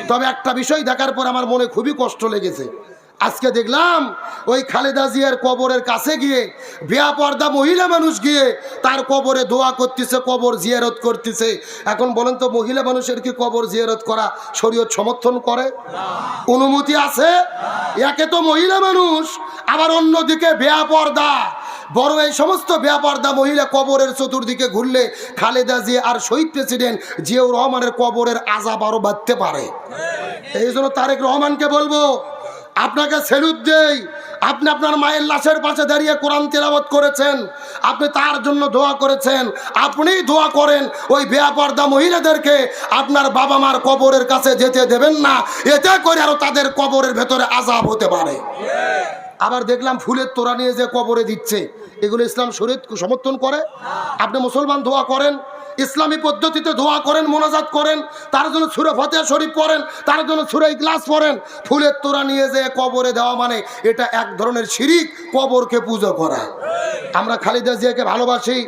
তবে একটা বিষয় দেখার পর আমার মনে খুবই কষ্ট লেগেছে। আজকে দেখলাম ওই খালেদা জিয়ার কবরের কাছে গিয়ে বেয়াপর্দা মহিলা মানুষ গিয়ে তার কবরে দোয়া করতেছে, কবর জিয়ারত করতেছে। এখন বলেন তো, মহিলা মানুষের কি কবর জিয়ারত করা শরীয়ত সমর্থন করে? অনুমতি আছে? একে তো মহিলা মানুষ, আবার অন্যদিকে বেয়াপর্দা। বড় এই সমস্ত বেয়াপর্দা মহিলা কবরের চতুর্দিকে ঘুরলে খালেদা জিয়া আর শহীদ প্রেসিডেন্ট জিয়াউর রহমানের কবরের আযাব আরো বাড়তে পারে। এই জন্য তারেক রহমানকে বলবো, আপনাকে স্যালুট দেই। আপনি আপনার মায়ের লাশের পাশে দাঁড়িয়ে কোরআন তেলাওয়াত করেছেন, আপনি তার জন্য দোয়া করেছেন। আপনিই দোয়া করেন ওই বেয়াপর্দা মহিলাদেরকে আপনার বাবা মার কবরের কাছে যেতে দেবেন না, এতে করে আরো তাদের কবরের ভেতরে আযাব হতে পারে। আবার দেখলাম ফুলের তোড়া নিয়ে যে কবরে দিচ্ছে, এগুলো ইসলাম শরীয়ত সমর্থন করে? আপনি মুসলমান দোয়া করেন, ইসলামী পদ্ধতিতে দোয়া করেন, মোনাজাত করেন, তার জন্য সূরা ফাতিহা শরীফ পড়েন, তার জন্য সূরা ইখলাস পড়েন। ফুলের তোড়া নিয়ে যে কবরে দেওয়া মানে এটা এক ধরনের শিরিক, কবরকে পূজা করা। আমরা খালেদা জিয়াকে ভালোবাসি,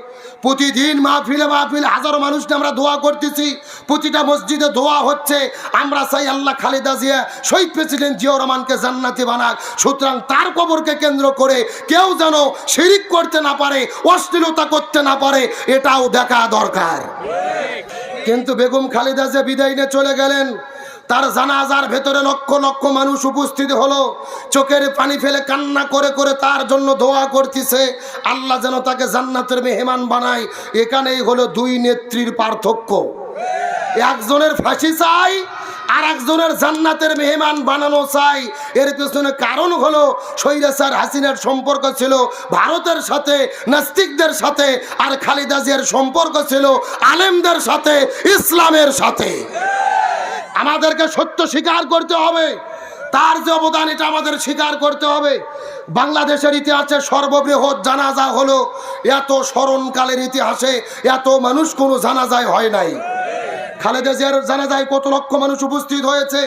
প্রতিদিন মাহফিলে মাহফিলে হাজারো মানুষকে আমরা দোয়া করতেছি, প্রতিটা মসজিদে দোয়া হচ্ছে। আমরা চাই আল্লাহ খালেদা জিয়া শহীদ প্রেসিডেন্ট জিয়াউর রহমানকে জান্নাতি বানাক। সুতরাং তার কবরকে কেন্দ্র করে কেউ যেন শিরিক করতে না পারে, অশ্লীলতা করতে না পারে, এটাও দেখা দরকার। কিন্তু বেগম খালেদা জিয়া বিদায় নিয়ে চলে গেলেন, তার জানাজার ভেতরে লক্ষ লক্ষ মানুষ উপস্থিত হলো, চোখের পানি ফেলে কান্না করে করে তার জন্য দোয়া করতেছে, আল্লাহ যেন তাকে জান্নাতের মেহমান বানায়। এখানেই হলো দুই নেত্রীর পার্থক্য। একজনের ফাঁসি চাই, আর একজনের জান্নাতের মেহমান বানানো চাই। এর পেছনে কারণ হলো স্বৈরাচার হাসিনার সম্পর্ক ছিল ভারতের সাথে, নাস্তিকদের সাথে, আর খালেদা জিয়ার সম্পর্ক ছিল আলেমদের সাথে, ইসলামের সাথে। আমাদেরকে সত্য স্বীকার করতে হবে, তার যে অবদান এটা আমাদের স্বীকার করতে হবে। বাংলাদেশের ইতিহাসে সর্ববৃহৎ জানাজা হলো, এত স্মরণকালের ইতিহাসে এত মানুষ কোনো জানাজায় হয় নাই। খালেদা জিয়ার জানাজায় কত লক্ষ মানুষ উপস্থিত হয়েছে,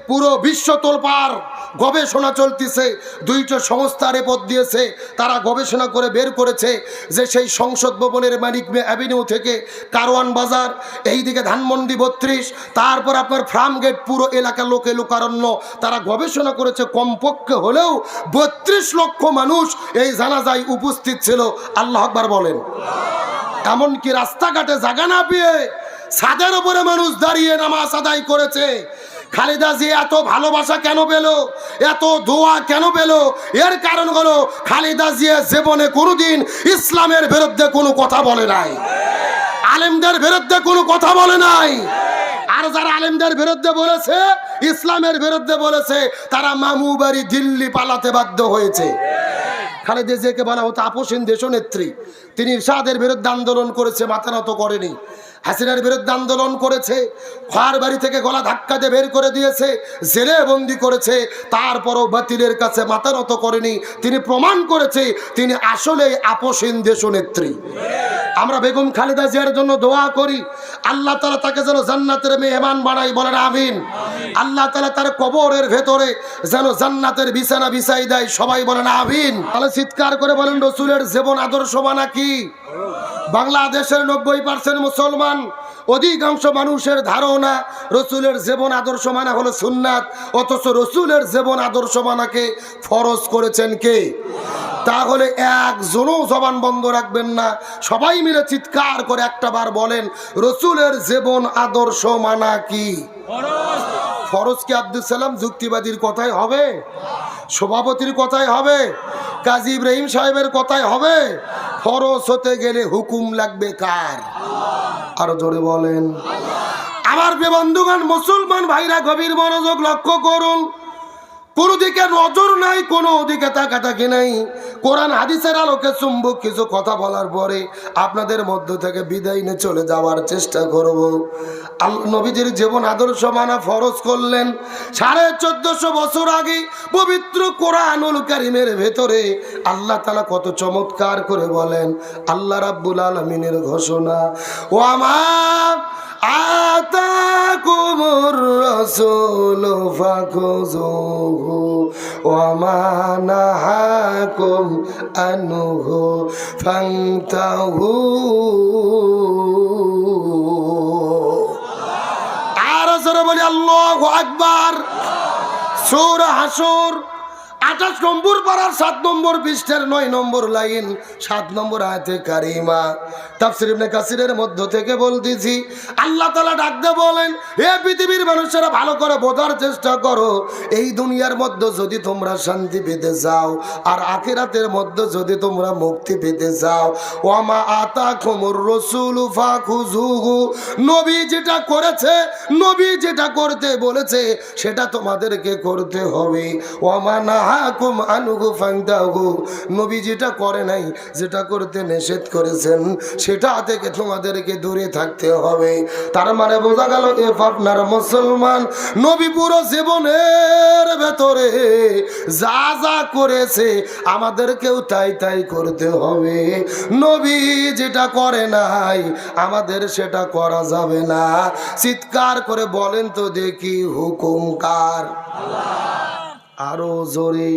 পুরো বিশ্ব তোলপাড়, গবেষণা চলতেছে। দুইটা সংস্থা রিপোর্ট দিয়েছে, তারা গবেষণা করে বের করেছে যে সেই সংসদ ভবনের মানিক মে অ্যাভিনিউ থেকে কারওয়ান বাজার, এইদিকে ধানমন্ডি 32, তারপর আপনার ফার্ম গেট, পুরো এলাকা লোকে লোকারণ্য। তারা গবেষণা করেছে কমপক্ষে হলেও 32 লক্ষ মানুষ এই জানাজায় উপস্থিত ছিল। আল্লাহ আকবার বলেন। এমনকি রাস্তাঘাটে জায়গা না পেয়ে ছাদের উপরে মানুষ দাঁড়িয়ে নামাজ আদায় করেছে। খালেদা জিয়া এত ভালোবাসা কেন পেল, এত দোয়া কেন পেল? এর কারণ হলো খালেদা জিয়া জীবনে কোনোদিন ইসলামের বিরুদ্ধে কোনো কথা বলে নাই, আলেমদের বিরুদ্ধে কোনো কথা বলে নাই। আর যারা আলেমদের বিরুদ্ধে বলেছে, ইসলামের বিরুদ্ধে বলেছে, তারা মামু বাড়ি দিল্লি পালাতে বাধ্য হয়েছে। খালেদা জিয়াকে বলা হতো আপসহীন দেশনেত্রী। তিনি ইরশাদের বিরুদ্ধে আন্দোলন করেছে, মাথা নত করেনি। হাসিনার বিরুদ্ধে আন্দোলন করেছে, ঘর বাড়ি থেকে গলা ধাক্কা দিয়ে বের করে দিয়েছে, জেলে বন্দি করেছে, তারপরও বাতিলের কাছে মাথা নত করেনি। তিনি প্রমাণ করেছে তিনি আসলে আপসহীন দেশনেত্রী। আমরা বেগম খালেদা জিয়ার জন্য দোয়া করি, আল্লাহ তাআলা তাকে যেন জান্নাতের মেহমান বানাই, বলেন আমিন। আল্লাহ তাআলা তার কবরের ভেতরে যেন জান্নাতের বিছানা বিছাই দেয়, সবাই বলেন আমিন। তাহলে চিৎকার করে বলেন, রসুলের জীবন আদর্শ মানা কি? বাংলাদেশের 90% মুসলমান, অধিকাংশ মানুষের ধারণা রসুলের জীবন আদর্শ মানা হলো সুন্নাত, অথচ রসুলের জীবন আদর্শ মানাকে ফরজ করেছেন কে? তাহলে একজনও জবান বন্ধ রাখবেন না, সবাই মিলে চিৎকার করে একটা বার বলেন, রসুলের জীবন আদর্শ মানা কি? ফরজ কি আব্দুল সালাম যুক্তিবাদীর কথাই হবে? সভাপতির কথাই হবে? কাজী ইব্রাহিম সাহেবের কথাই হবে? ফরজ হতে গেলে হুকুম লাগবে কার? আরো জোরে বলেন। আমার বন্ধুগণ, মুসলমান ভাইরা গভীর মনোযোগ লক্ষ্য করুন। কোনো দিকে নজর নাই, কোনো দিকে তাকাতাকি নাই। কোরআন হাদিসের আলোকে চুম্বক কিছু কথা বলার পরে আপনাদের মধ্য থেকে বিদায় নিয়ে চলে যাওয়ার চেষ্টা করব। নবীজির জীবন আদর্শ মানা ফরজ করলেন 1450 বছর আগে পবিত্র কোরআনুল কারীমের ভেতরে। আল্লাহ তাআলা কত চমৎকার করে বলেন, আল্লাহ রাব্বুল আলামিনের ঘোষণা, ও আমার আতাকুমুর রাসূলু ফাখুযুহু ওয়া মা নাহাকুম আনহু ফান্তাহু। আর জোরে বলি আল্লাহু আকবার। সূরা হাসর 28 নম্বর পারার 7 নম্বর পৃষ্ঠার 9 নম্বর লাইন 7 নম্বর আয়াতে কারিমা। তাফসীর ইবনে কাসিরের মধ্য থেকে বলতেছি, আল্লাহ তাআলা ডাকতে বলেন, হে পৃথিবীর মানুষেরা ভালো করে বোঝার চেষ্টা করো, এই দুনিয়ার মধ্যে যদি তোমরা শান্তি পেতে চাও আর আখিরাতের মধ্যে যদি তোমরা মুক্তি পেতে চাও, ওয়ামা আতাকুমুর রাসূলু ফাখুযুহু, নবী যেটা করেছে, নবী যেটা করতে বলেছে সেটা তোমাদেরকে করতে হবে। ওয়ামা নাহাকুম আনহু ফান্তাহু, নবী যেটা করে নাই, যেটা করতে নিষেধ করেছেন সেটা থেকে তোমাদেরকে দূরে থাকতে হবে। তার মানে বোঝা গেল এ আপনার মুসলমান নবী পুরো জীবনের ভেতরে যা যা করেছে আমাদেরকেও তাই তাই করতে হবে। নবী যেটা করে নাই আমাদের সেটা করা যাবে না। চিৎকার করে বলেন তো দেখি, হুকুম কার? আরো জোরে।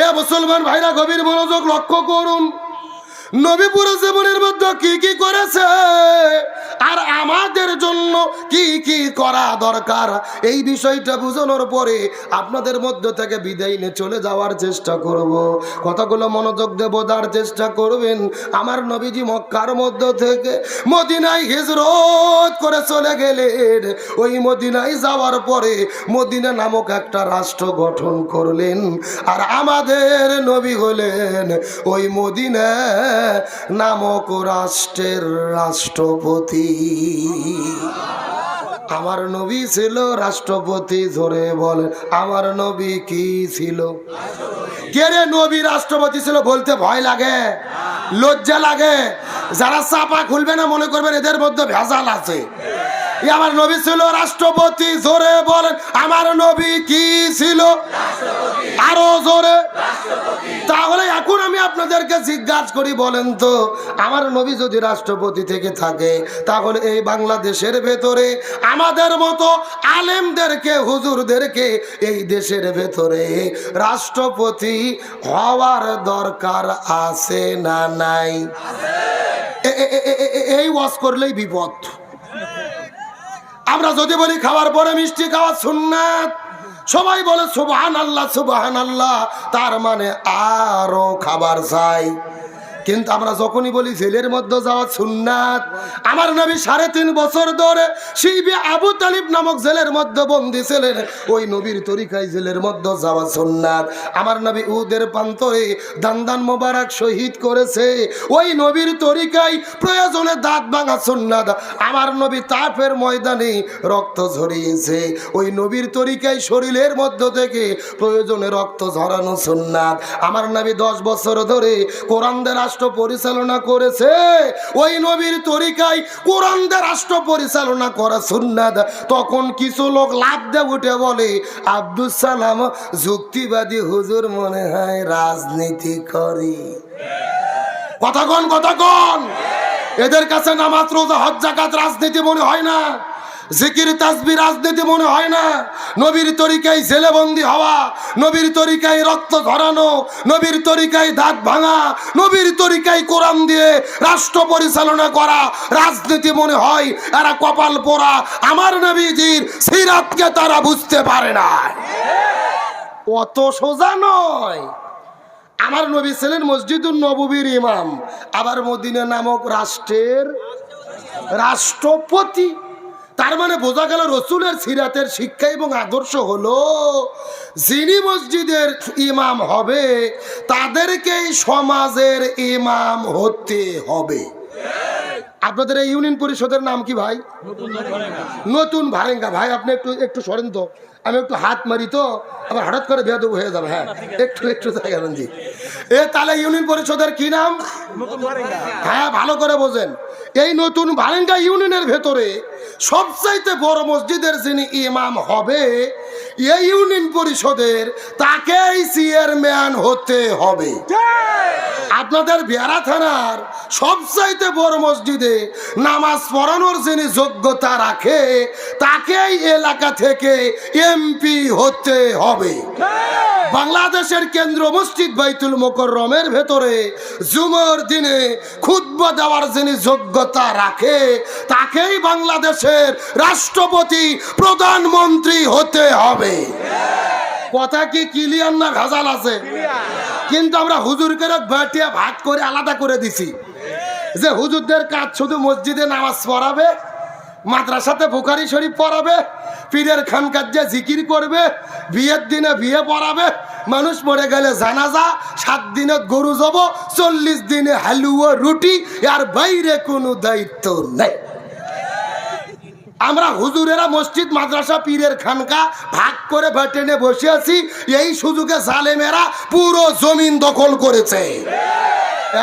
এ মুসলমান ভাইরা গভীর মনোযোগ লক্ষ্য করুন, নবী পুরো জীবনের মধ্যে কি কি করেছে আর আমাদের জন্য কি কি করা দরকার, এই বিষয়টা বুঝানোর পরে আপনাদের মধ্য থেকে বিদায় নিয়ে চলে যাওয়ার চেষ্টা করব। কথাগুলো মনোযোগ দিয়ে বোঝার চেষ্টা করবেন। আমার নবীজি মক্কার মধ্য থেকে মদিনায় হিজরত করে চলে গেলেন। ওই মদিনায় যাওয়ার পরে মদিনা নামক একটা রাষ্ট্র গঠন করলেন, আর আমাদের নবী হলেন ওই মদিনা নামক রাষ্ট্রের রাষ্ট্রপতি। আমার নবী ছিল রাষ্ট্রপতি। জোরে বলে, আমার নবী কি ছিল? কে রে নবী রাষ্ট্রপতি ছিল বলতে ভয় লাগে, লজ্জা লাগে? যারা চাপা খুলবে না মনে করবেন এদের মধ্যে ভেজাল আছে। আমার নবী ছিল রাষ্ট্রপতি। জোরে বলেন, আমার নবী কি ছিল? আরো জোরে। তাহলে এখন আমি আপনাদেরকে জিজ্ঞাসা করি, বলেন তো আমার নবী যদি রাষ্ট্রপতি থেকে থাকে তাহলে এই বাংলাদেশের ভেতরে আমাদের মতো আলেমদেরকে, হুজুরদেরকে এই দেশের ভেতরে রাষ্ট্রপতি হওয়ার দরকার আছে না নাই? এই ওয়াজ করলেই বিপদ। আমরা যদি বলি খাওয়ার পরে মিষ্টি খাওয়া সুন্নাত, সবাই বলে সুবহানাল্লাহ সুবহানাল্লাহ, তার মানে আরো খাবার চাই। কিন্তু আমরা যখনই বলি জেলের মধ্যে যাওয়া সুন্নাত, আমার নবী 3.5 বছর ধরে শিবে আবু তালিব নামক জেলের মধ্যে বন্দী ছিলেন, ওই নবীর তরিকায় জেলের মধ্যে যাওয়া সুন্নাত। আমার নবী উহুদের প্রান্তরে দান্দান মোবারক শহীদ করেছে, ওই নবীর তরিকায় প্রয়োজনে দাঁত ভাঙা সুন্নাত। আমার নবী তাফের ময়দানে রক্ত ঝরিয়েছে, ওই নবীর তরিকায় শরীরের মধ্য থেকে প্রয়োজনে রক্ত ঝরানো সুন্নাত। আমার নবী 10 বছর ধরে কোরআনের রাষ্ট্র পরিচালনা করেছে, ওই নবীর তরিকায় কোরআনের রাষ্ট্র পরিচালনা করা সুন্নাত। তখন কিছু লোক লাভ দিয়ে উঠে বলে, আব্দুল সালাম যুক্তিবাদী হুজুর মনে হয় রাজনীতি করি। কথা কন। এদের কাছে নামাজ রোজা হজ যাকাত রাজনীতি মনে হয় না, জিকির তাসবিহ রাজনীতি মনে হয় না। নবীর তরিকায় জেলেবন্দি হওয়া, নবীর তরিকায় রক্ত ঝরানো, নবীর তরিকায় দাঁত ভাঙা, নবীর তরিকায় কোরআন দিয়ে রাষ্ট্র পরিচালনা করা রাজনীতি মনে হয়। এরা কপাল পোড়া, আমার নবীজির সিরাতকে তারা বুঝতে পারে না। অত সোজা নয়। আমার নবী ছিলেন মসজিদুন নববীর ইমাম, আবার মদিনা নামক রাষ্ট্রের রাষ্ট্রপতি। তার মানে বোঝা গেল রসুলের সিরাতের শিক্ষা এবং আদর্শ হলো, যিনি মসজিদের ইমাম হবে তাদেরকেই সমাজের ইমাম হতে হবে। আপনাদের এই ইউনিয়ন পরিষদের নাম কি ভাই? নতুন ভারেঙ্গা। ভাই আপনি একটু সরেন তো, আমি একটু হাত মারি তো আবার হঠাৎ করে বেয়াদব হয়ে যাবে। হ্যাঁ একটু জায়গা জি। তাহলে ইউনিয়ন পরিষদের কি নাম? হ্যাঁ ভালো করে বোঝেন। এই নতুন ভারেঙ্গা ইউনিয়নের ভেতরে সবচাইতে বড় মসজিদের যিনি ইমাম হবে, এই ইউনিয়ন পরিষদের তাকেই চেয়ারম্যান হতে হবে। আপনাদের বেড়া থানার সবচাইতে বড় মসজিদে নামাজ পড়ানোর যিনি যোগ্যতা রাখে তাকেই এলাকা থেকে এমপি হতে হবে। বাংলাদেশের কেন্দ্র মসজিদ বাইতুল মোকাররমের ভেতরে জুমার দিনে খুতবা দেওয়ার যিনি যোগ্যতা রাখে তাকেই বাংলাদেশের রাষ্ট্রপতি প্রধানমন্ত্রী হতে হবে। কথা কি ক্লিয়ার না ভেজাল আছে? কিন্তু আমরা হুজুরকে বাটিয়া ভাগ করে আলাদা করে দিছি যে হুজুরদের কাজ শুধু মসজিদে নামাজ পড়াবে, মাদ্রাসাতে বুখারী শরীফ পড়াবে, পীরের খানকার যে জিকির করবে, বিয়ের দিনে বিয়ে পড়াবে, মানুষ মরে গেলে জানাজা, 7 দিনে গরু জব, 40 দিনে হালুয়া রুটি, আর বাইরে কোনো দায়িত্ব নেই। আমরা হুজুরেরা মসজিদ মাদ্রাসা পীরের খানকা ভাগ করে বেটেনে বসে আছি, এই সুযোগে জালেমেরা পুরো জমিন দখল করেছে।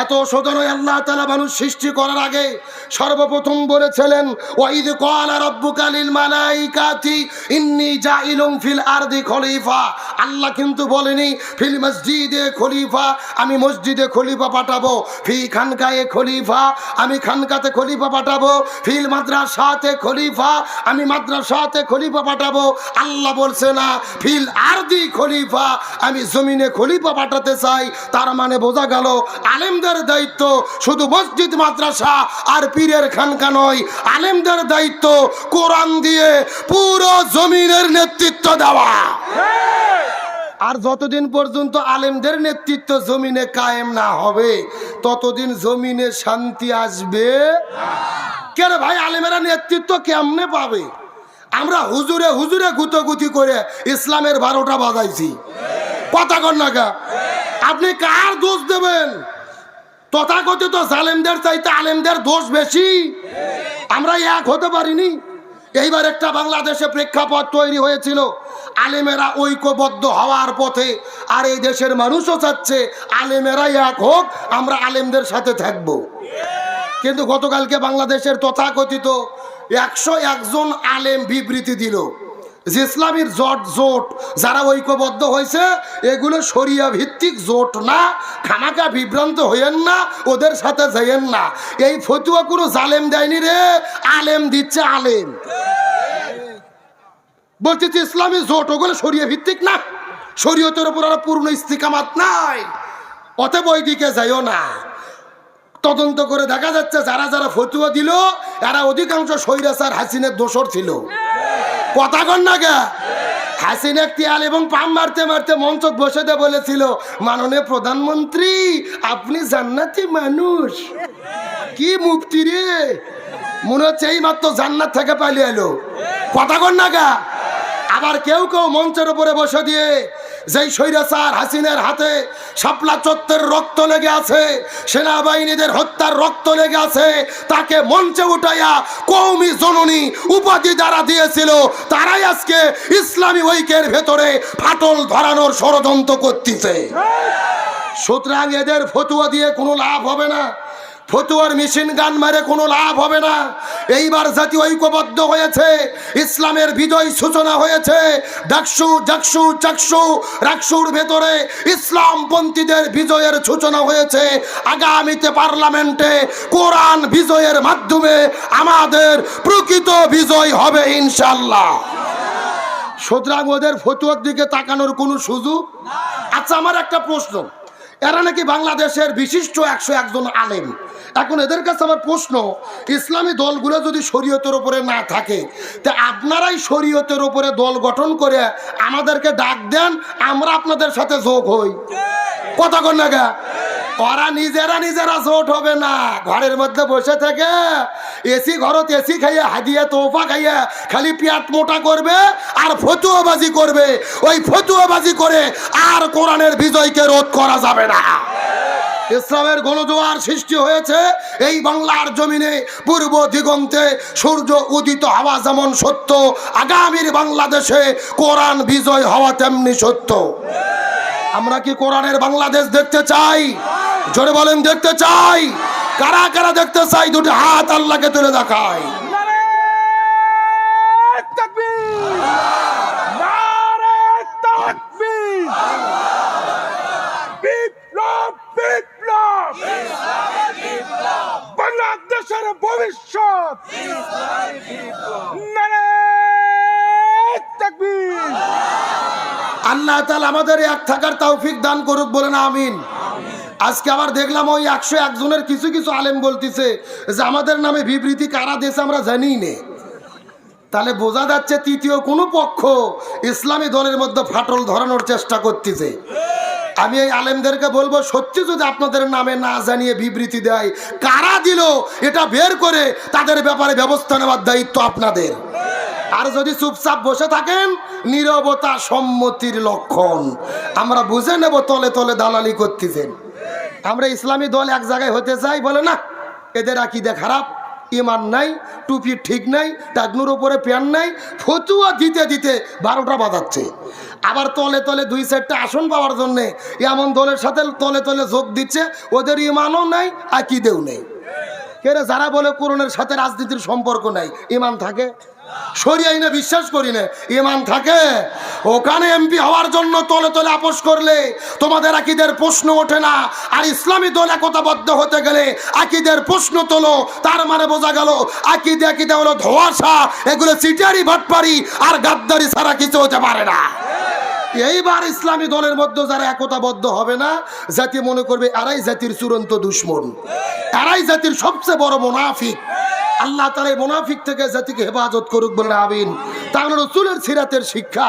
এত শোধন আল্লাহ তাআলা মানুষ সৃষ্টি করার আগে সর্বপ্রথম বলেছিলেন ওয়াইদ ক্বালা রাব্বুকা লিল মালাইকাতি ইন্নী জাইলুম ফিল আরদি খলিফা। আল্লাহ কিন্তু বলেনি ফিল মসজিদে খলিফা, আমি মসজিদে খলিফা পাঠাবো, ফি খানকায়ে খলিফা, আমি খানকাতে খলিফা পাঠাবো, ফিল মাদ্রাসাতে খলিফা, আমি মাদ্রাসাতে খলিফা পাঠাবো। আল্লাহ বলছে না ফিল আরদি খলিফা, আমি জমিনে খলিফা পাঠাতে চাই। তার মানে বোঝা গেল আলেমদের দায়িত্ব শুধু মসজিদ মাদ্রাসা আর পীরের খানকা নয়, আলেমদের দায়িত্ব কোরআন দিয়ে পুরো জমিনের নেতৃত্ব দেওয়া। আর যতদিন পর্যন্ত আলেমদের নেতৃত্ব জমিনে কায়েম না হবে ততদিন জমিনে শান্তি আসবে কেন ভাই? আলেমেরা নেতৃত্ব কেমনে পাবে? আমরা হুজুরে হুজুরে গুতগুতি করে ইসলামের 12টা বাজাইছি। কথা কর না গা, আপনি কার দোষ দেবেন? তথাকথিত জালেমদের চাইতে আলেমদের দোষ বেশি। আমরা এক হতে পারিনি। এইবার একটা বাংলাদেশে প্রেক্ষাপট তৈরি হয়েছিল, আলেমেরা ঐক্যবদ্ধ হওয়ার পথে, আর এই দেশের মানুষও চাচ্ছে আলেমেরা এক হোক, আমরা আলেমদের সাথে থাকব। কিন্তু গতকালকে বাংলাদেশের তথাকথিত 101 জন আলেম বিবৃতি দিল যে ইসলামীর জোট যারা ঐক্যবদ্ধ হয়েছে এগুলো শরিয়া ভিত্তিক জোট না, খামাকা বিভ্রান্ত হইয়েন না, ওদের সাথে যাইয়েন না। এই ফতুয়া কোনো জালেম দেয়নি রে, আলেম দিচ্ছে। আলেম বলছে ইসলামী জোট ওগুলো শরিয়া ভিত্তিক না, শরীয়তের উপর আর পূর্ণ ইস্তিকামাত নাই, অতএব ওই দিকে যাইও না। তদন্ত করে দেখা যাচ্ছে যারা যারা ফতুয়া দিল এরা অধিকাংশ স্বৈরাচার হাসিনের দোসর ছিল। কথা কন না গা, হাসিনা তিয়াল এবং পাম মারতে মারতে মঞ্চ বসে দিয়ে বলেছিল মাননীয় প্রধানমন্ত্রী আপনি জান্নাতি মানুষ। কি মুক্তি রে, মনে হচ্ছে এই মাত্র জান্নাত থেকে পালিয়ে এলো। কথা কন না গা। আবার কেউ কেউ মঞ্চের উপরে বসে দিয়ে যেই স্বৈরাচার হাসিনার হাতে শাপলা চত্বরের রক্ত লেগে আছে, সেনাবাহিনীদের হত্যার রক্ত লেগে আছে, তাকে মঞ্চে উঠাইয়া কওমি জননী উপাধি দ্বারা দিয়েছিল, তারাই আজকে ইসলামী ঐক্যের ভেতরে ফাটল ধরানোর ষড়যন্ত্র করতেছে। সুতরাং এদের ফতুয়া দিয়ে কোনো লাভ হবে না, ফতুয়ার মেশিন গান মারে কোনো লাভ হবে না। এইবার জাতি ঐক্যবদ্ধ হয়েছে, ইসলামের বিজয় সূচনা হয়েছে। রাকসুর ভেতরে ইসলামপন্থীদের বিজয়ের সূচনা হয়েছে। আগামীতে পার্লামেন্টে কোরআন বিজয়ের মাধ্যমে আমাদের প্রকৃত বিজয় হবে ইনশাআল্লাহ। সুতরাং ওদের ফতুয়ার দিকে তাকানোর কোনো সুযোগ। আচ্ছা, আমার একটা প্রশ্ন, এরা নাকি বাংলাদেশের বিশিষ্ট 101 জন আলেম। এখন এদের কাছে আমার প্রশ্ন, ইসলামী দলগুলো যদি শরীয়তের উপরে না থাকে তা আপনারাই শরীয়তের উপরে দল গঠন করে আমাদেরকে ডাক দেন, আমরা আপনাদের সাথে যোগ হই। কথা কন না গা। ওরা নিজেরা জোট হবে না, ঘরের মধ্যে বসে থেকে এসি ঘরত এসি খাইয়ে হাদিয়া তোফা খাইয়ে খালি পেট মোটা করবে আর ফতুয়াবাজি করবে। ওই ফতুয়াবাজি করে আর কোরআনের বিজয়কে রোধ করা যাবে না। ইসলামের গণজোয়ার সৃষ্টি হয়েছে এই বাংলার জমিনে। পূর্ব দিগন্তে সূর্য উদিত হওয়া যেমন সত্য, আগামীর বাংলাদেশে কোরআন বিজয় হওয়া তেমনি সত্য। আমরা কি কোরআনের বাংলাদেশ দেখতে চাই? জোরে বলেন দেখতে চাই। কারা কারা দেখতে চাই? দুটো হাত আল্লাহকে তুলে দেখায়। বিপ্লব বিপ্লব আল্লাহ তাআলা আমাদের এক থাকার তৌফিক দান করুক, বলেন আমিন। আজকে আবার দেখলাম ওই 101 জনের কিছু কিছু আলেম বলতেছে যে আমাদের নামে বিবৃতি কারা দিয়েছে আমরা জানি না। তাহলে বোঝা যাচ্ছে তৃতীয় কোনো পক্ষ ইসলামী দলের মধ্যে ফাটল ধরানোর চেষ্টা করতেছে। আমি এই আলেমদেরকে বলবো, সত্যি যদি আপনাদের নামে না জানিয়ে বিবৃতি দেয়, কারা দিল এটা বের করে তাদের ব্যাপারে ব্যবস্থা নেওয়ার দায়িত্ব আপনাদের। আর যদি চুপচাপ বসে থাকেন, নীরবতা সম্মতির লক্ষণ। আমরা বুঝে নেব তলে তলে দালালি করতেছেন। আমরা ইসলামী দল এক জায়গায় হতে চাই, বলে না এদের আকীদা খারাপ, ইমান নাই, টুপি ঠিক নাই, টাকনুর উপরে প্যান্ট নাই, ফতুয়া দিতে দিতে 12টা বাজাচ্ছে। আবার তলে তলে 2-4টা আসন পাওয়ার জন্যে এমন দলের সাথে তলে তলে যোগ দিচ্ছে, ওদের ইমানও নাই, আকীদাও নেই। কেন যারা বলে কোরআনের সাথে রাজনীতির সম্পর্ক নাই, ইমান থাকে? শরিয়া আইনে বিশ্বাস করি না, ইমান থাকে? ওখানে এমপি হওয়ার জন্য তলে তলে আপোষ করলে তোমাদের আকীদের প্রশ্ন ওঠে না। আর ইসলামী দল একতাবদ্ধ হতে গেলে আকীদের প্রশ্ন তোলো। তার মানে বোঝা গেল আকীদা হলো ধোঁয়াশা, এগুলো চিটারি ভাটপারি আর গাদ্দারি ছাড়া কিছু হতে পারে না। এইবার ইসলামী দলের মধ্যে যারা একতাবদ্ধ হবে না, জাতি মনে করবে এরাই জাতির চূড়ান্ত দুশ্মন, এরাই জাতির সবচেয়ে বড় মুনাফিক। আল্লাহ তাআলা এই মুনাফিক থেকে জাতিকে হেফাজত করুক, বলেন আমিন। তাহলে রাসূলের সিরাতের শিক্ষা,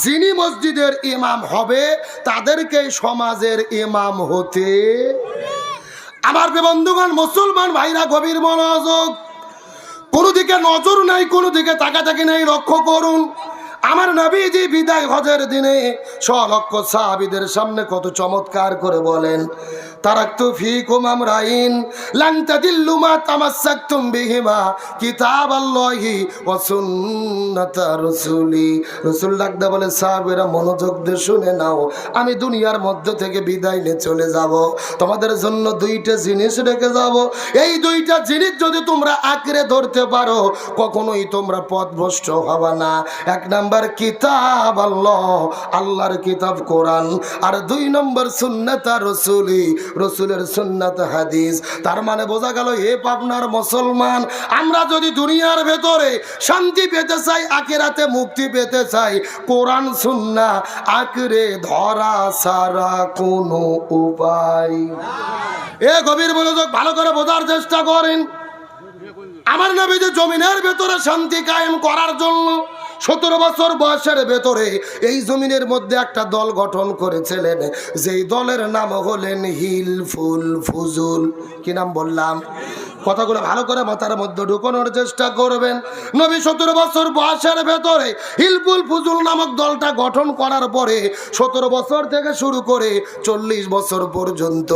যিনি মসজিদের ইমাম হবে তাদেরকে সমাজের ইমাম হতে। আমার বন্ধুগণ, মুসলমান ভাইরা, গভীর মনোযোগ। কোনো দিকে নজর নাই, কোনো দিকে তাকাতাকি নাই, লক্ষ্য করুন। আমার নবীজি বিদায় হজের দিনে সলক্ষ সাহাবীদের সামনে কত চমৎকার করে বলেন, তারাকতু ফীকুম আমরাইন লান তাদিল্লু মা তামাসসাকতুম বিহিমা কিতাবাল্লাহি ওয়া সুন্নাতা রাসূলি। রাসূল ডাকতে বলে, সাহাবীরা মনোযোগ দিয়ে শুনে নাও, আমি দুনিয়ার মধ্য থেকে বিদায় নিয়ে চলে যাব, তোমাদের জন্য 2টা জিনিস রেখে যাব। এই 2টা জিনিস যদি তোমরা আঁকড়ে ধরতে পারো, কখনোই তোমরা পথভ্রষ্ট হবে না। 1 নাম্বার কিতাব আল্লাহ, আল্লাহর কিতাব কোরআন। আর 2 নম্বর সুন্নাতা রাসূলি, রসুলের সুন্নাত হাদিস। তার মানে বোঝা গেল, হে পাবনার মুসলমান, আমরা যদি দুনিয়ার ভেতরে শান্তি পেতে চাই, আখিরাতে মুক্তি পেতে চাই, কোরআন সুন্নাহ আঁকড়ে ধরা ছাড়া কোনো উপায়। এ গভীর মনোযোগ, ভালো করে বোঝার চেষ্টা করেন। আমার নবী যে জমিনের ভেতরে শান্তি কায়েম করার জন্য 17 বছর বয়সের ভেতরে এই জমিনের মধ্যে একটা দল গঠন করেছিলেন, যেই দলের নাম হলেন হিলফুল ফুজুল। কি নাম বললাম? কথাগুলো ভালো করে মাথার মধ্যে ঢুকানোর চেষ্টা করবেন। নবী 17 বছর বয়সের ভেতরে হিলফুল ফুজুল নামক দলটা গঠন করার পরে 17 বছর থেকে শুরু করে 40 বছর পর্যন্ত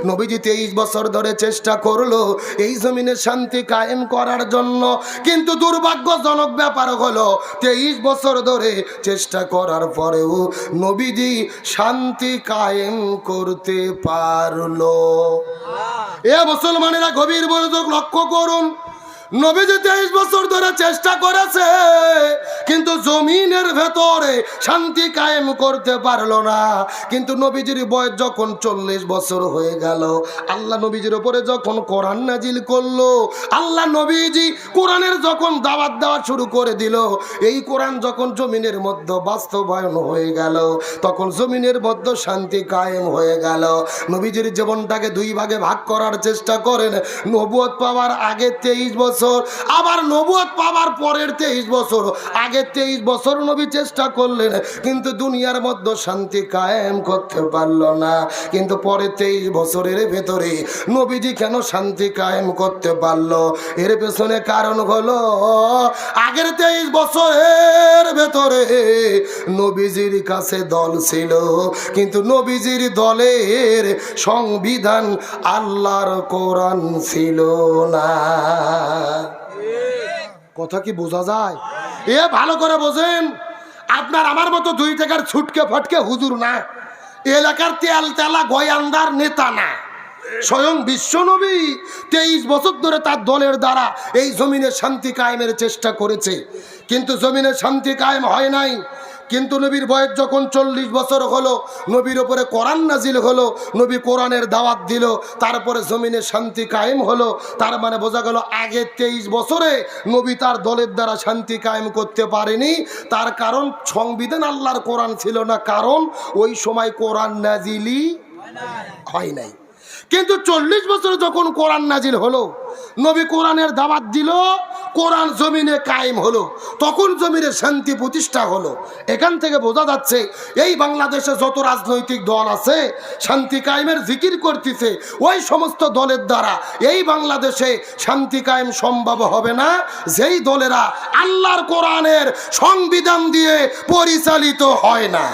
নবীজি 23 বছর ধরে চেষ্টা করলো এই জমিনে শান্তি কায়েম করার জন্য। কিন্তু দুর্ভাগ্যজনক ব্যাপার হলো 23 বছর ধরে চেষ্টা করার পরেও নবীজি শান্তি কায়েম করতে পারলো। এ মুসলমানেরা, গভীর মনোযোগ লক্ষ্য করুন। নবীজি 23 বছর ধরে চেষ্টা করেছে, কিন্তু জমিনের ভেতরে শান্তি কায়েম করতে পারলো না। কিন্তু নবীজির বয়স যখন 40 বছর হয়ে গেল, আল্লাহ নবীজির উপরে যখন কোরআন নাজিল করলো, আল্লাহ নবীজি কোরআনের যখন দাওয়াত দেওয়া শুরু করে দিল, এই কোরআন যখন জমিনের মধ্যে বাস্তবায়ন হয়ে গেল, তখন জমিনের মধ্যে শান্তি কায়েম হয়ে গেল। নবীজির জীবনটাকে 2 ভাগে ভাগ করার চেষ্টা করেন। নবুয়ত পাওয়ার আগে 23 বছর, আবার নবুয়ত পাওয়ার পরের 23 বছর। আগে 23 বছর নবী চেষ্টা করলেন, কিন্তু দুনিয়ার মধ্যে শান্তি কায়েম করতে পারল না। কিন্তু পরে 23 বছরের ভেতরে নবীজি কেন শান্তি কায়েম করতে পারল? এর পেছনে কারণ হলো, আগের 23 বছরের ভেতরে নবীজির কাছে দল ছিল, কিন্তু নবীজির দলের সংবিধান আল্লাহর কোরআন ছিল না। কথা কি বোঝা যায়? এ ভালো করে বোঝেন। আপনার আমার মতো 2 টাকার ছুটকে ফটকে হুজুর না, এলাকার তেল তেলা গয়ান্দার নেতা না। স্বয়ং বিশ্বনবী 23 বছর ধরে তার দলের দ্বারা এই জমিনে শান্তি কায়েমের চেষ্টা করেছে, কিন্তু জমিনে শান্তি কায়েম হয় নাই। কিন্তু নবীর বয়স যখন 40 বছর হলো, নবীর ওপরে কোরআন নাজিল হলো, নবী কোরআনের দাওয়াত দিল, তারপরে জমিনে শান্তি কায়েম হলো। তার মানে বোঝা গেল আগে 23 বছরে নবী তার দলের দ্বারা শান্তি কায়েম করতে পারেনি। তার কারণ সংবিধান আল্লাহর কোরআন ছিল না, কারণ ওই সময় কোরআন নাজিলই হয় নাই। কিন্তু 40 বছর যখন কোরআন নাজিল হলো, নবী কোরআনের দাওয়াত দিল, কোরআন জমিনে কায়েম হলো, তখন জমিনে শান্তি প্রতিষ্ঠা হলো। এখান থেকে বোঝা যাচ্ছে এই বাংলাদেশে যত রাজনৈতিক দল আছে শান্তি কায়েমের জিকির করতেছে, ওই সমস্ত দলের দ্বারা এই বাংলাদেশে শান্তি কায়েম সম্ভব হবে না, যেই দলেরা আল্লাহর কোরআনের সংবিধান দিয়ে পরিচালিত হয় না।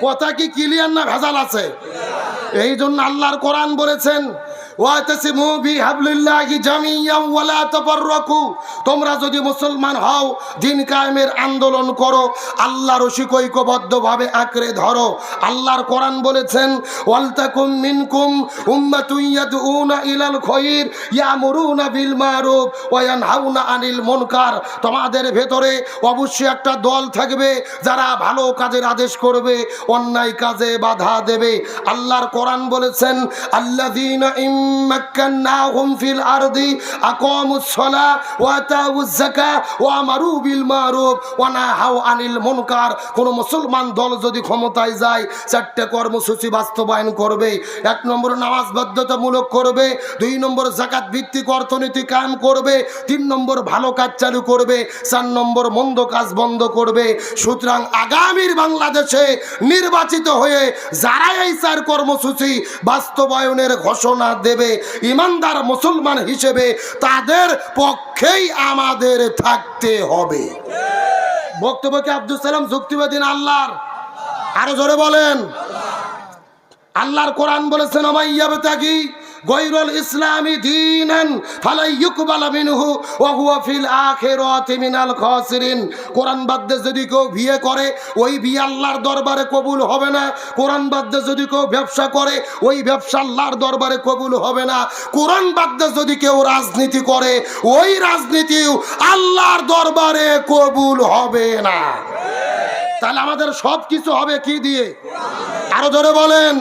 কথা কি ক্লিয়ার না ভেজাল আছে? এই জন্য আল্লাহর কোরআন বলেছেন, ওয়াতাসিমু বিহাবলিল্লাহি জামিয়ান ওয়া লা তাফাররাকু, তোমরা যদি মুসলমান হও, দিন কায়েমের আন্দোলন করো, আল্লাহর ঐক্যবদ্ধভাবে আঁকড়ে ধরো। আল্লাহর কোরআন বলেছেন, ওয়ালতাকুম মিনকুম উম্মাতুন ইয়াদউনা ইলাল খায়র ইয়ামুরুনা বিল মারুফ ওয়া ইয়ানহাউনা আনিল মুনকার, তোমাদের ভেতরে অবশ্যই একটা দল থাকবে যারা ভালো কাজের আদেশ করবে, অন্যায় কাজে বাধা দেবে। আল্লাহর কোরআন বলেছেন, আল্লাযীনা মাক্কান্নাহুম ফিল আরদি আকামুস সালাহ ওয়া আতাউজ যাকাত ওয়া আমারু বিল মারুফ ওয়া নাহাউ আনিল মুনকার। কোন মুসলমান দল যদি ক্ষমতায় যায়, 4টে কর্মসূচি বাস্তবায়ন করবে। 1 নম্বর নামাজ বাধ্যতামূলক করবে, 2 নম্বর যাকাত ভিত্তিক অর্থনীতি কায়েম করবে, 3 নম্বর ভালো কাজ চালু করবে, 4 নম্বর মন্দ কাজ বন্ধ করবে। সুতরাং আগামীর বাংলাদেশে নির্বাচিত হয়ে যারা এই 4 কর্মসূচি বাস্তবায়নের ঘোষণা দেবে, ইমানদার মুসলমান হিসেবে তাদের পক্ষেই আমাদের থাকতে হবে। বক্তব্য কি আব্দুল সালাম যুক্তিবাদী না আল্লাহর? আরো জোরে বলেন। আল্লাহর কোরআন বলেছেন, আমাইয়াবতাগি গায়রুল ইসলামি দীনান ফালা ইউকবালা মিনহু ওয়া হুয়া ফিল আখিরাতি মিনাল খাসিরিন। কোরআন বাদে যদি কেউ বিয়ে করে, ওই বিয়ে আল্লাহর দরবারে কবুল হবে না। কোরআন বাদে যদি কেউ ব্যবসা করে, ওই ব্যবসা আল্লাহর দরবারে কবুল হবে না। কোরআন বাদে যদি কেউ রাজনীতি করে, ওই রাজনীতিও আল্লাহর দরবারে কবুল হবে না। তাহলে আমাদের সব কিছু হবে কি দিয়ে? আরো ধরে বলেন,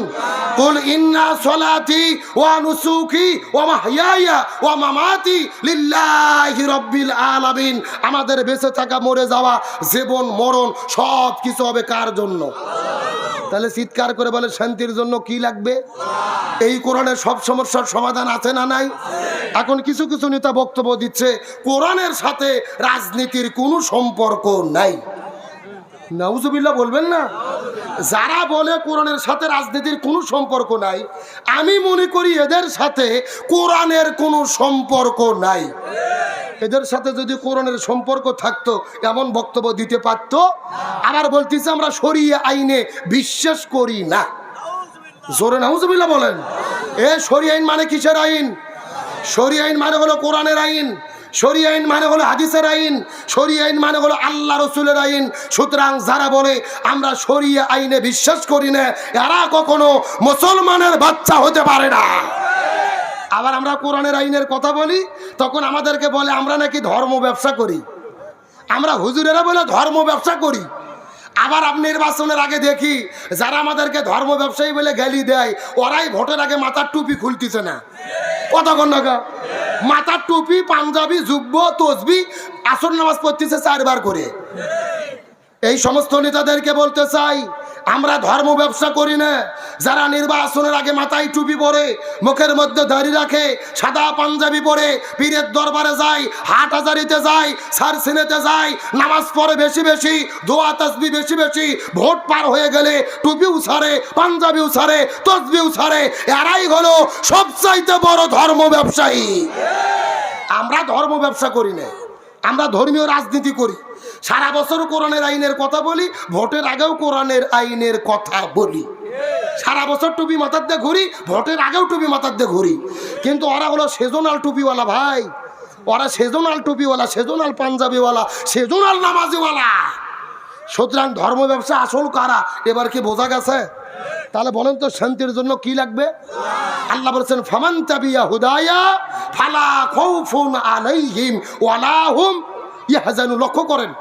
কুল ইন্না সলাতি ওয়া নুসুকি ওয়া মাহইয়ায়া ওয়া মামাতি লিল্লাহি রাব্বিল আলামিন। আমাদের বেঁচে থাকা, মরে যাওয়া, জীবন মরণ সব কিছু হবে কার জন্য? তাহলে চিৎকার করে বলে, শান্তির জন্য কি লাগবে? এই কোরআনের সব সমস্যার সমাধান আছে না নাই? এখন কিছু কিছু নেতা বক্তব্য দিচ্ছে কোরআনের সাথে রাজনীতির কোনো সম্পর্ক নাই। নাউজুবিল্লাহ বলবেন না? যারা বলে কোরআনের সাথে রাজনীতির কোনো সম্পর্ক নাই, আমি মনে করি এদের সাথে কোরআনের কোনো সম্পর্ক নাই। এদের সাথে যদি কোরআনের সম্পর্ক থাকতো এমন বক্তব্য দিতে পারতো। আবার বলতেছে আমরা শরিয়া আইনে বিশ্বাস করি না। জোরে নাউজুবিল্লাহ বলেন। এ শরিয়া আইন মানে কিসের আইন? শরিয়া আইন মানে হলো কোরআনের আইন, শরিয়া আইন মানে হলো হাদিসের আইন, শরিয়া আইন মানে হলো আল্লাহ রসুলের আইন। সুতরাং যারা বলে আমরা শরিয়া আইনে বিশ্বাস করি না, এরা কখনো মুসলমানের বাচ্চা হতে পারে না। আবার আমরা কোরআনের আইনের কথা বলি, তখন আমাদেরকে বলে আমরা নাকি ধর্ম ব্যবসা করি। আমরা হুজুরেরা বলে ধর্ম ব্যবসা করি। আবার আপনি নির্বাচনের আগে দেখি যারা আমাদেরকে ধর্ম ব্যবসায়ী বলে গালি দেয়, ওরাই ভোটের আগে মাথার টুপি খুলতেছে না। কতক্ষণ টাকা মাথার টুপি, পাঞ্জাবি, জুব্ব, তসবি, আসর নামাজ পড়তেছে 4 বার করে। এই সমস্ত নেতাদেরকে বলতে চাই, আমরা ধর্ম ব্যবসা করি না। যারা নির্বাচনের আগে মাথায় টুপি পরে, মুখের মধ্যে দাড়ি রাখে, সাদা পাঞ্জাবি পরে পীরের দরবারে যায়, হাট হাজারিতে যায়, সার সিনেতে যায়, নামাজ পড়ে বেশি বেশি, দোয়া তসবি বেশি বেশি, ভোট পার হয়ে গেলে টুপিও ছাড়ে, পাঞ্জাবিও ছাড়ে, তসবিও ছাড়ে, এরাই হলো সবচাইতে বড় ধর্ম ব্যবসায়ী। আমরা ধর্ম ব্যবসা করি না, আমরা ধর্মীয় রাজনীতি করি। সারা বছর কোরআনের আইনের কথা বলি, ভোটের আগেও কোরআনের আইনের কথা বলি। সারা বছর টুপি মাথার দিয়ে ঘুরি, ভোটের আগেও টুপি মাথার দিয়ে ঘুরি। কিন্তু ওরা হলো সেজনাল টুপিওয়ালা ভাই, ওরা সেজনাল টুপিওয়ালা, সেজনাল পাঞ্জাবিওয়ালা, সেজনাল নামাজিওয়ালা। সুতরাং ধর্ম ব্যবসা আসল কারা এবার কি বোঝা গেছে? তাহলে বলেন তো শান্তির জন্য কি লাগবে? আল্লাহ বলেছেন, ফামান তাবিয়া হুদায়া ফালা খাউফুন আলাইহিম ওয়ালা হুম ইয়াহজানুন। লক্ষ্য করেন,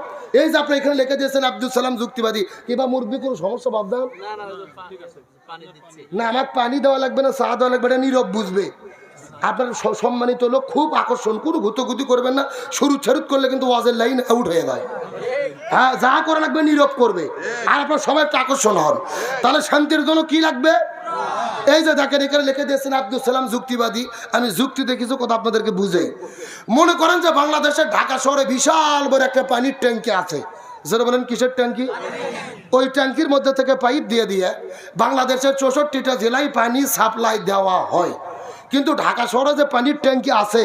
এই যে আপনি এখানে লিখে দিয়েছেন আব্দুল সালাম যুক্তিবাদী, কিংবা মুরব্বী কোনো সমস্যা ভাবদাম না, আমার পানি দেওয়া লাগবে না, চা দেওয়া লাগবে না, নীরব বুঝবে। আপনার সম্মানিত লোক, খুব আকর্ষণ, কোনো গুতগুতি করবেন না, শুরু ছারুত করলে কিন্তু ওয়াজের লাইন আউট হয়ে যায়। হ্যাঁ, যা করা লাগবে নীরব করবে, আর আপনার সবাই একটা আকর্ষণ হন। তাহলে শান্তির জন্য কি লাগবে? এই যে দেখেন এখানে লিখে দিয়েছেন আব্দুল সালাম যুক্তিবাদী। আমি যুক্তিতে কিছু কথা আপনাদেরকে বুঝাই। মনে করেন যে বাংলাদেশের ঢাকা শহরে বিশাল বড় একটা পানির ট্যাঙ্কি আছে। যারা বলেন কিসের ট্যাঙ্কি? ওই ট্যাঙ্কির মধ্যে থেকে পাইপ দিয়ে দিয়ে বাংলাদেশের 64টা জেলায় পানি সাপ্লাই দেওয়া হয়। কিন্তু ঢাকা শহরে যে পানির ট্যাঙ্কি আছে,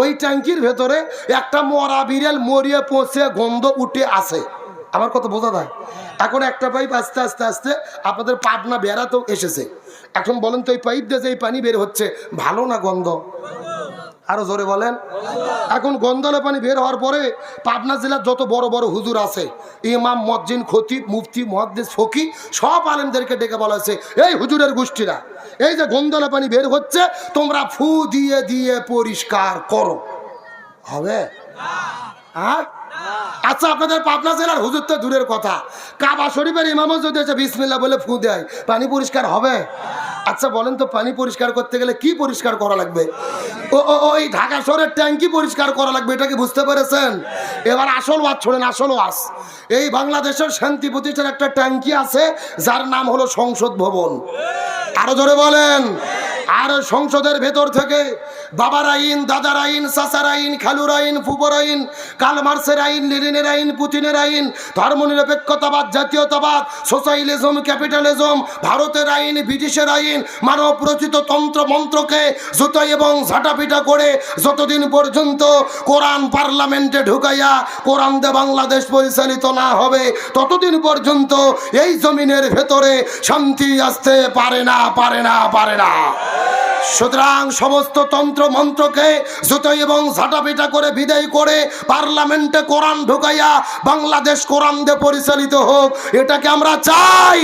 ওই ট্যাঙ্কির ভেতরে একটা মরা বিড়াল মরিয়ে পচে গন্ধ উঠে আছে। আমার কথা বোঝা যায়? এখন একটা পাইপ আস্তে আস্তে আস্তে আপনাদের পাবনা বেড়াতেও এসেছে। এখন বলেন তো, এই পাইপ দিয়ে যে এই পানি বের হচ্ছে, ভালো না গন্ধ? আরো জোরে বলেন। এখন গন্ধলা পানি বের হওয়ার পরে পাবনা জেলার যত বড় বড় হুজুর আছে, ইমাম, মুয়াজ্জিন, খতিব, মুফতি, মুহাদ্দিস, ফকি, সব আলেমদেরকে ডেকে বলা হয়েছে, এই হুজুরের গোষ্ঠীরা, এই যে গন্ধলা পানি বের হচ্ছে, তোমরা ফু দিয়ে দিয়ে পরিষ্কার করো। হবে? হ্যাঁ, আচ্ছা, আপনাদের পাবনা জেলার হুজুর তো দূরের কথা, কাবা শরীফের ইমামও যদি এসে বিসমিল্লাহ বলে ফু দেয়, পানি পরিষ্কার হবে? আচ্ছা বলেন তো, পানি পরিষ্কার করতে গেলে কি পরিষ্কার করা লাগবে? ওই ঢাকা শহরের ট্যাঙ্কি পরিষ্কার করা লাগবে, এটা কি বুঝতে পেরেছেন? এবার আসল ওয়াজ ছোড়েন, আসল ওয়াজ। এই বাংলাদেশের শান্তি প্রতিষ্ঠার একটা ট্যাঙ্কি আছে, যার নাম হলো সংসদ ভবন। আরো জোরে বলেন। আর সংসদের ভেতর থেকে বাবার আইন, দাদার আইন, চাচার আইন, খালুর আইন, ফুপর আইন, কার্ল মার্ক্সের আইন, লেনিনের আইন, পুতিনের আইন, ধর্মনিরপেক্ষতাবাদ, জাতীয়তাবাদ, সোশ্যালিজম, ক্যাপিটালিজম, ভারতের আইন, ব্রিটিশের আইন, মানব রচিত তন্ত্র মন্ত্রকে জুতো এবং ঝাঁটাপিটা করে যতদিন পর্যন্ত কোরআন পার্লামেন্টে ঢুকাইয়া কোরআন দিয়ে বাংলাদেশ পরিচালিত না হবে, ততদিন পর্যন্ত এই জমিনের ভেতরে শান্তি আসতে পারে না, পারে না, পারে না। সুতরাং সমস্ত তন্ত্র মন্ত্রকে জুতো এবং ঝাঁটাপিটা করে বিদায় করে পার্লামেন্টে কোরআন ঢুকাইয়া বাংলাদেশ কোরআন দিয়ে পরিচালিত হোক, এটাকে আমরা চাই।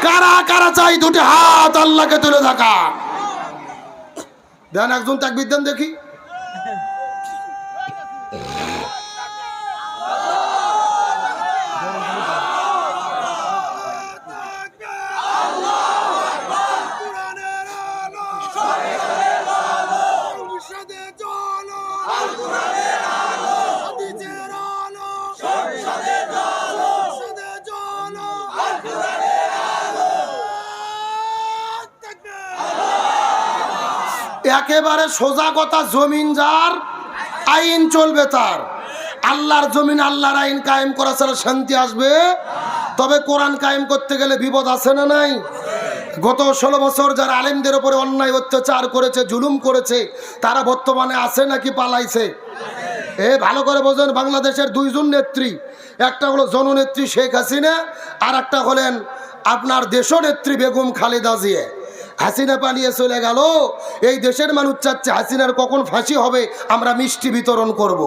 কারা কারা চাই? দুটি হাত আল্লাহকে তুলে থাকা। দেন একজন তাকবীর দেন দেখি। একেবারে সোজা কথা, জমিন যার, আইন চলবে তার। আল্লাহর জমিন, আল্লাহর আইন কায়েম করা ছাড়া শান্তি আসবে? তবে কোরআন কায়েম করতে গেলে বিপদ আছে না নাই? গত 16 বছর যারা আলেমদের উপরে অন্যায় অত্যাচার করেছে, জুলুম করেছে, তারা বর্তমানে আছে নাকি পালাইছে? ভালো করে বোঝেন। বাংলাদেশের দুইজন নেত্রী, একটা হলো জননেত্রী শেখ হাসিনা, আর একটা হলেন আপনার দেশনেত্রী বেগম খালেদা জিয়া। হাসিনা পালিয়ে চলে গেল, এই দেশের মানুষ চাচ্ছে হাসিনার কখন ফাঁসি হবে, আমরা মিষ্টি বিতরণ করব।